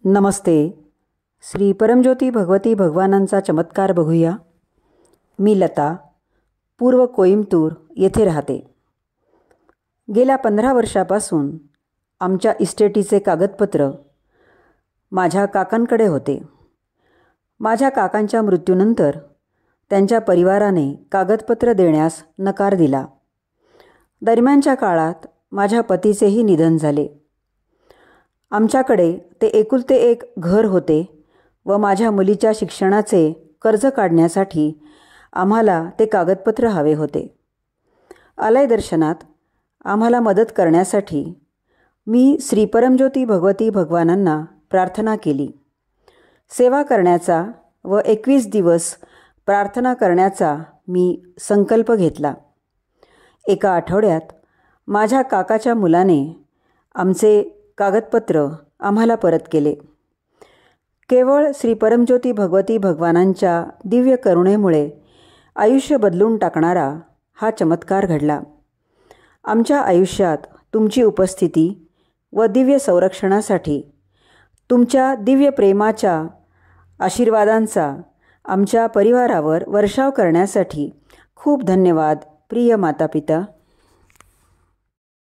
नमस्ते. श्री परमज्योती भगवती भगवानांचा चमत्कार बघूया. मी लता, पूर्व कोइंबतूर येथे राहते. गेल्या 15 वर्षापासून आमच्या इस्टेटीचे कागदपत्र माझ्या काकांकडे होते. माझ्या काकांच्या मृत्यूनंतर त्यांच्या परिवाराने कागदपत्र देण्यास नकार दिला. दरम्यानच्या काळात माझ्या पतीचेही निधन झाले. आमच्याकडे ते एकुलते एक घर होते व माझ्या मुलीच्या शिक्षणाचे कर्ज काढण्यासाठी आम्हाला ते कागदपत्र हवे होते. आलय दर्शनात आम्हाला मदत करण्यासाठी मी श्री परमज्योती भगवती भगवानांना प्रार्थना केली. सेवा करण्याचा व 21 दिवस प्रार्थना करण्याचा मी संकल्प घेतला. एका आठवड्यात माझ्या काकाच्या मुलाने आमचे कागदपत्र आम्हाला परत केले. केवळ श्री परमज्योती भगवती भगवानांच्या दिव्य करुणेमुळे आयुष्य बदलून टाकणारा हा चमत्कार घडला. आमच्या आयुष्यात तुमची उपस्थिती व दिव्य संरक्षणासाठी तुमच्या दिव्य प्रेमाच्या आशीर्वादांचा आमच्या परिवारावर वर्षाव करण्यासाठी खूप धन्यवाद प्रिय मातापिता.